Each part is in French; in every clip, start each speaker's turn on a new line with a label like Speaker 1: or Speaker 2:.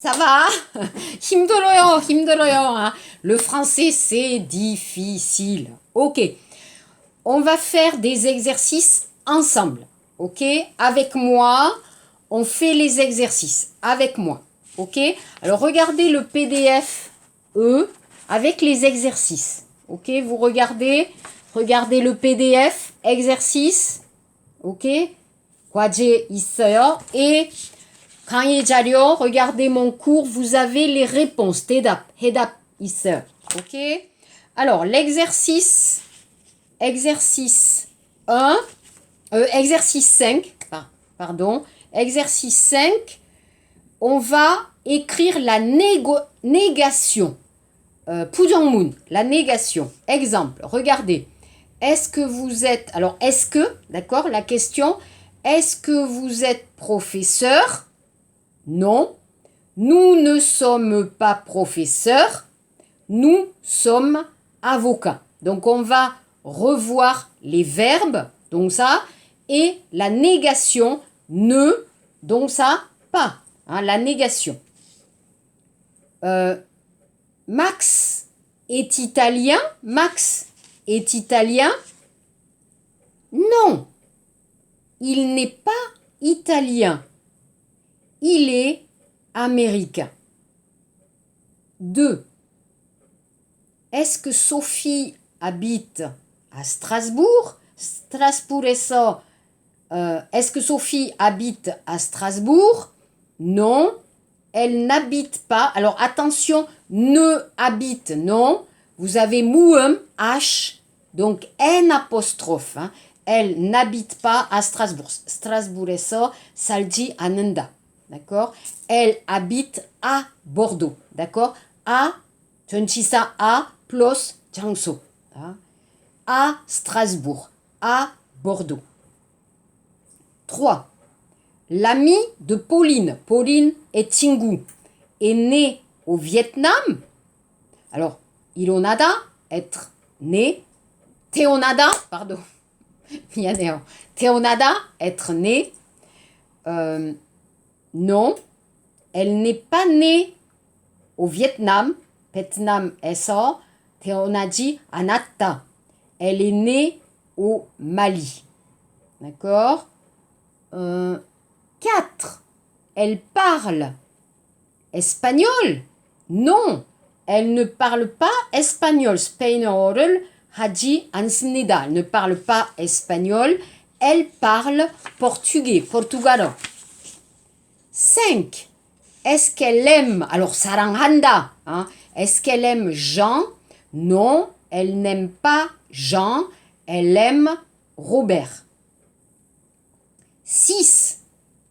Speaker 1: Ça va? 힘들어요, 힘들어요. Hein. Le français, c'est difficile. Ok. On va faire des exercices ensemble. Ok? Avec moi, on fait les exercices. Avec moi. Ok? Alors, regardez le PDF E avec les exercices. Ok? Vous regardez le PDF, exercice. Ok? 과제 있어요. Et 강의 자료, regardez mon cours, vous avez les réponses. 대답, 해답 있어요. Ok? Alors, exercice 1, exercice 5, pardon, exercice 5, on va écrire la négation. 부정문, la négation. Exemple, regardez. Est-ce que vous êtes... Alors, est-ce que, d'accord, la question, est-ce que vous êtes professeur? Non. Nous ne sommes pas professeurs. Nous sommes avocats. Donc, on va revoir les verbes, donc ça, et la négation, ne, donc ça, pas. Hein, la négation. Max est italien. Max est italien. Non. Il n'est pas italien. Il est américain. 2. Est-ce que Sophie habite à Strasbourg? Strasbourg에서 est-ce que Sophie habite à Strasbourg? Non, elle n'habite pas. Alors attention, ne habite, non. Vous avez muum, H, donc N apostrophe. Hein. Elle n'habite pas à Strasbourg. Strasbourg에서 살지 않는다. D'accord? Elle habite à Bordeaux. D'accord? À, 전치사 à plus 장소. À Strasbourg. À Bordeaux. 3. L'ami de Pauline, Pauline est 친구, est né au Vietnam. Alors, 일어나다, être né. 태어나다, pardon. 미안해요. 태어나다, être né. Non, elle n'est pas née au Vietnam. 베트남에서 태어나지 않았다. Elle est née au Mali. D'accord? 4. Elle parle espagnol? Non, elle ne parle pas espagnol. 스페인어를 하지 않습니다. Elle ne parle pas espagnol. Elle parle portugais, portugal어. 5. Est-ce qu'elle aime, alors 사랑한다, hein? Est-ce qu'elle aime Jean? Non, elle n'aime pas Jean, elle aime Robert. 6.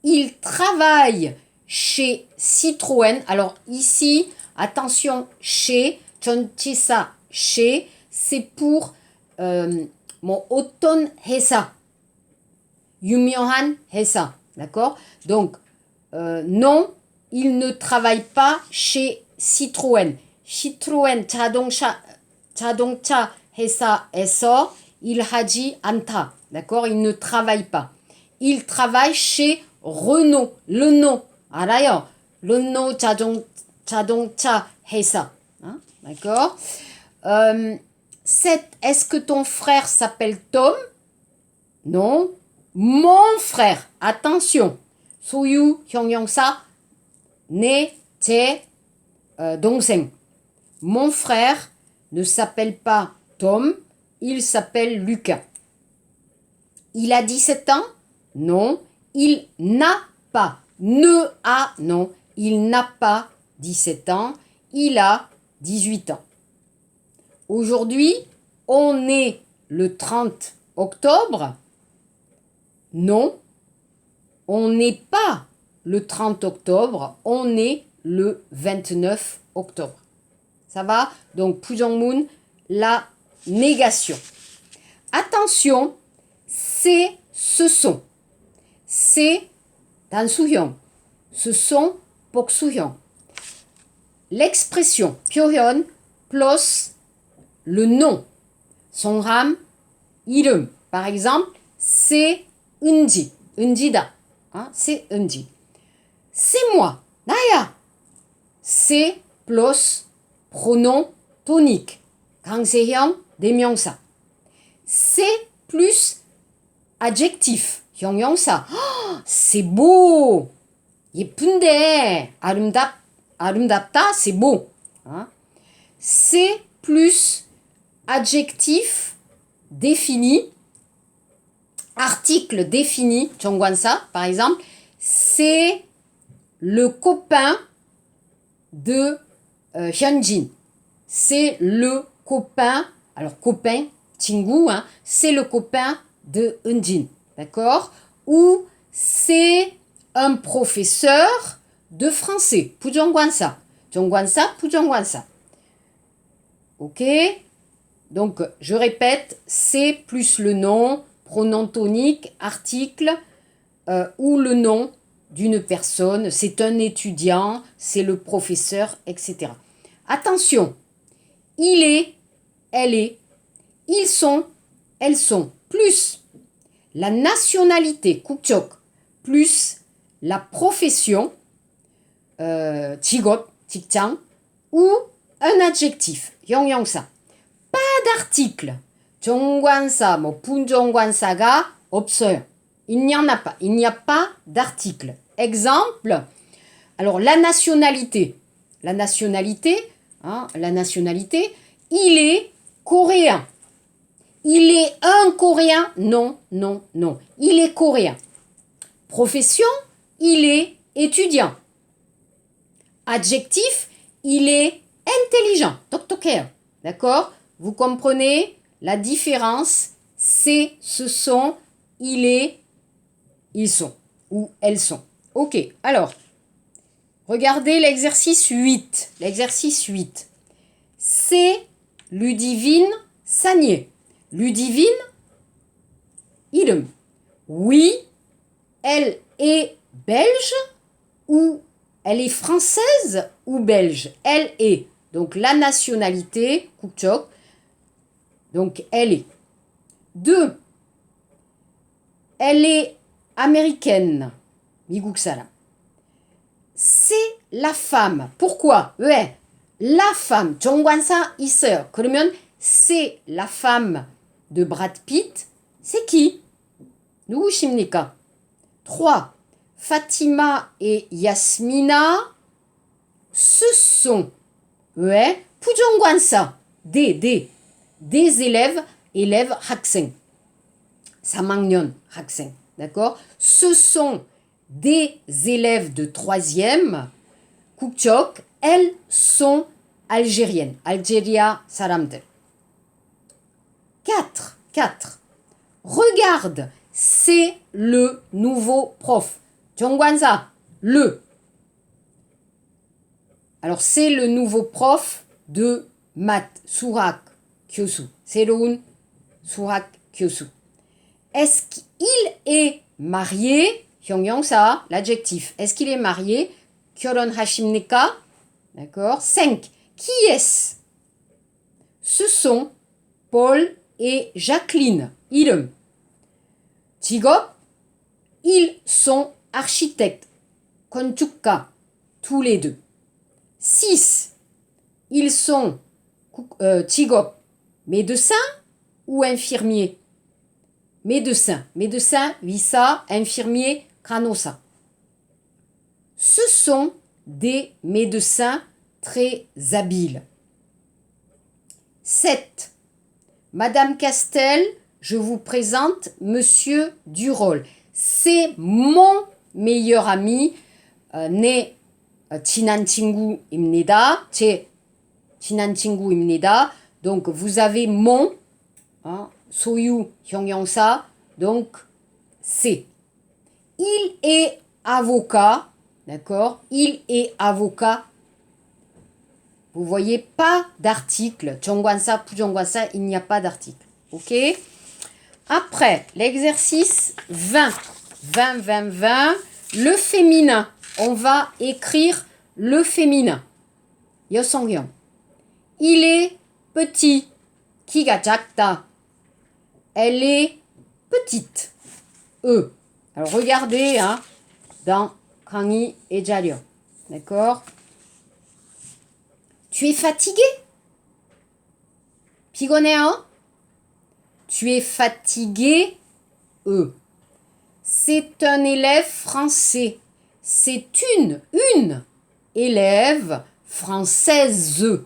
Speaker 1: Il travaille chez Citroën. Alors ici, attention, chez, 전치사, chez, c'est pour mon 어떤 회사, 유명한 회사, d'accord? Donc, non, il ne travaille pas chez Citroën. Citroën 자동차 회사에서 일하지 않다. D'accord? Il ne travaille pas. Il travaille chez Renault. Renault. 알아요? Renault 자동차 회사. Hein? D'accord? 7. Est-ce que ton frère s'appelle Tom? Non. Mon frère. Attention. 소유 형용사 제 동생. Mon frère ne s'appelle pas Tom, il s'appelle Lucas. Il a 17 ans? Non, il n'a pas. Ne a, non, il n'a pas 17 ans, il a 18 ans. Aujourd'hui, on est le 30 octobre? Non, on n'est pas le 30 octobre, on est le 29 octobre. Ça va? Donc, 부정문, la négation. Attention, c'est ce sont. C'est 단수형. Ce sont 복수형. L'expression 표현 plus le nom. 성함, 이름. Par exemple, c'est 은지. 은지다. Hein? C'est 은지. C'est moi. 나야. c'est plus pronom tonique. 강세형 대명사. C'est plus adjectif. 형용사. C'est beau. 예쁜데 아름답다. C'est beau. C'est plus adjectif défini. Article défini. 정관사. Par exemple, c'est le copain de Hyunjin. C'est le copain, alors copain, 친구, c'est le copain de Eunjin, d'accord? Ou c'est un professeur de français, 부정관사, 정관사, 부정관사. Ok? Donc, je répète, c'est plus le nom, pronom tonique, article, ou le nom d'une personne, c'est un étudiant, c'est le professeur, etc. Attention, il est, elle est, ils sont, elles sont, plus la nationalité, 국적, plus la profession, 직업, 직장, ou un adjectif, 형용사. Pas d'article, 정관사, 분정관사가 없어요. Il n'y en a pas. Il n'y a pas d'article. Exemple, alors la nationalité. La nationalité, il est coréen. Il est un coréen. Non, non, non. Il est coréen. Profession, il est étudiant. Adjectif, il est intelligent. 똑똑해요. D'accord? Vous comprenez la différence? C'est, ce sont, il est, ils sont ou elles sont. Ok, alors, regardez l'exercice 8. L'exercice 8. C'est Ludivine Sagné. Ludivine, item. Oui, elle est belge ou elle est française ou belge. Elle est. Donc la nationalité, 국적. Donc elle est. 2. Elle est américaine. 미국 사람. C'est la femme. Pourquoi? 왜? La femme. 정관사 있어요. 그러면 c'est la femme de Brad Pitt. C'est qui? 누구십니까? 3. Fatima et Yasmina. Ce sont. 왜? 부정관사. des élèves, 학생. 3학년 학생. D'accord? Ce sont des élèves de 3e. 국적. Elles sont algériennes. Algéria 사람들. 4. Regarde, c'est le nouveau prof. 정관사, le. Alors, c'est le nouveau prof de maths. 수학 교수. 새로운 수학 교수. Est-ce qu'il est marié? 형용사, l'adjectif. Est-ce qu'il est marié? 결혼하십니까? D'accord. 5. Qui est-ce? Ce sont Paul et Jacqueline. 이름. 직업. Ils sont architectes. 건축가. Tous les deux. 6. Ils sont 직업. médecin ou infirmier? Médecin, 의사, infirmier, 간호사. Ce sont des médecins très habiles. 7. Madame Castel, je vous présente Monsieur Durol. C'est mon meilleur ami. 내 친한 친구입니다. 제 친한 친구입니다. Donc, vous avez mon, 소유, 형용사, donc, c'est. Il est avocat, d'accord? Il est avocat. Vous voyez, pas d'article. 정관사, 부정관사, il n'y a pas d'article. Ok? Après, l'exercice 20. 20. Le féminin. On va écrire le féminin. 여성형. Il est petit. 키가 작다. Elle est petite. Alors regardez dans 강의 et 자료. D'accord? Tu es fatigué? 피곤해요? Tu es fatigué? C'est un élève français. C'est une élève française.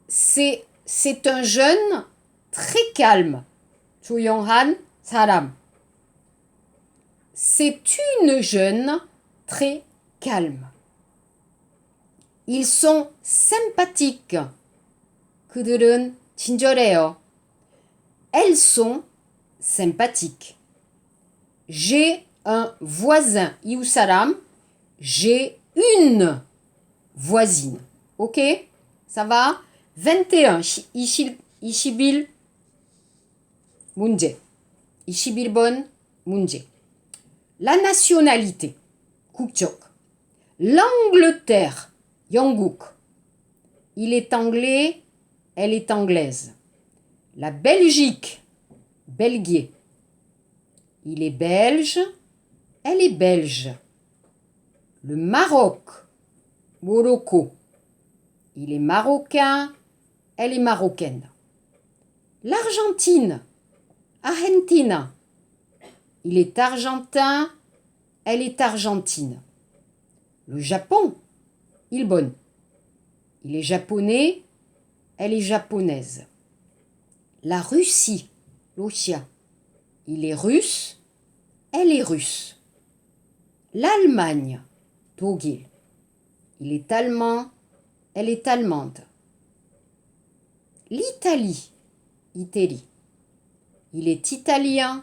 Speaker 1: C'est un jeune très calme. 조용한 사람. C'est une jeune très calme. Ils sont sympathiques. 그들은 친절해요. Elles sont sympathiques. J'ai un voisin. 이웃 사람. J'ai une voisine. Ok? Ça va? 21. 21 문제. 21번 문제. La nationalité. 국적. L'Angleterre. 영국. Il est anglais. Elle est anglaise. La Belgique. Belgique. Il est belge. Elle est belge. Le Maroc. Morocco. Il est marocain. Elle est marocaine. L'Argentine. Argentina. Il est argentin. Elle est argentine. Le Japon. Ilbon. Il est japonais. Elle est japonaise. La Russie. Russia. Il est russe. Elle est russe. L'Allemagne. 독일. Il est allemand. Elle est allemande. L'Italie. Italie. Il est italien.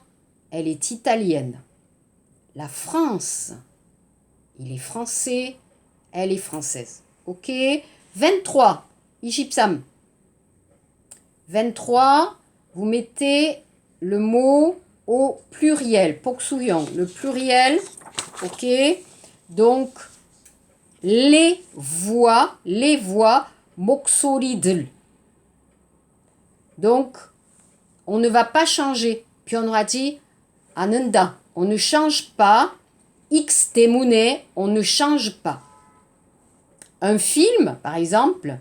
Speaker 1: Elle est italienne. La France. Il est français. Elle est française. Ok. 23. Ishipsam. 23. Vous mettez le mot au pluriel. Poksuyon. Le pluriel. Ok. Donc, les voix. 목소리들. Donc, on ne va pas changer. Puis on aura dit 않는다. On ne change pas. X 때문에, on ne change pas. Un film, par exemple,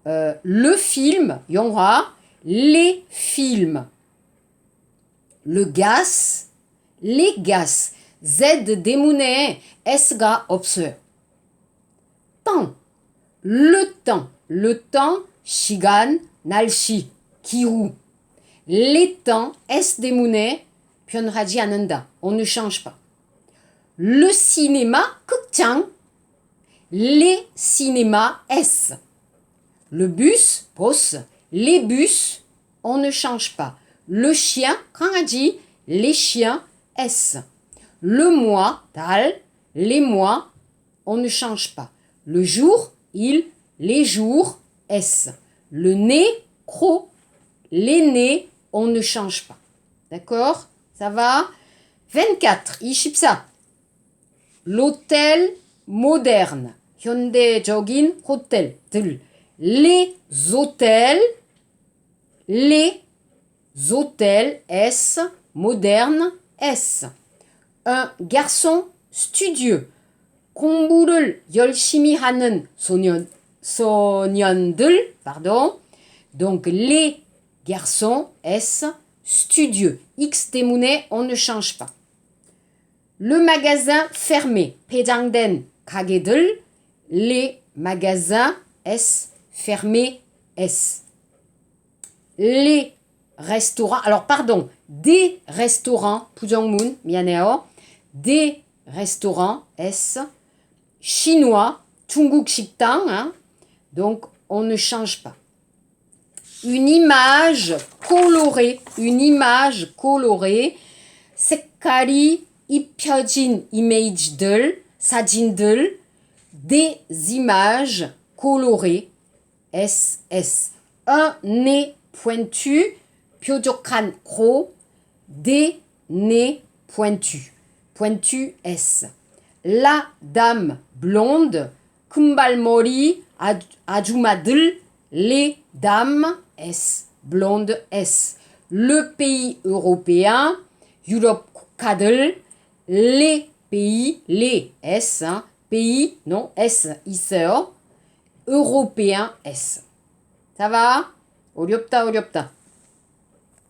Speaker 1: le film, 영화, les films. Le gaz, les gaz. Z 때문에 S가 없어요. temps, le temps, 시간, 날씨, 기후. Les temps, S 때문에 변하지 않는다. On ne change pas. Le cinéma, 극장. Les cinémas, S. Le bus, bus. Les bus, on ne change pas. Le chien, 강아지. Les chiens, S. Le mois, 달. Les mois, on ne change pas. Le jour, il. Les jours, S. Le nez, cro. Les nez, on ne change pas. D'accord? Ça va? 24. 이십사. L'hôtel moderne. 현대적인 호텔들. Les hôtels, S. Moderne, S. Un garçon studieux. 공부를 열심히 하는 소년들. Pardon. Donc, les garçons, S. Studieux. X 때문에 on ne change pas. Le magasin fermé. 폐장된 가게들. Les magasins, S. Fermés, S. Les restaurants. Alors, pardon. Des restaurants. 부정문. 미안해요. Des restaurants, S. Chinois. 중국 식당. Hein. Donc, on ne change pas. Une image colorée. Une image colorée. 색깔이 입혀진 이미지들, 사진들. Des images colorées. SS. Un nez pointu. 뾰족한 코. Des nez pointus. Pointu S. La dame blonde. 금발머리 아주마들. Les dames S. Blonde S. Le pays européen. 유럽 국가들. Les pays, les S. Hein, pays, non, S, 있어요. européen, S. Ça va? 어렵다, 어렵다.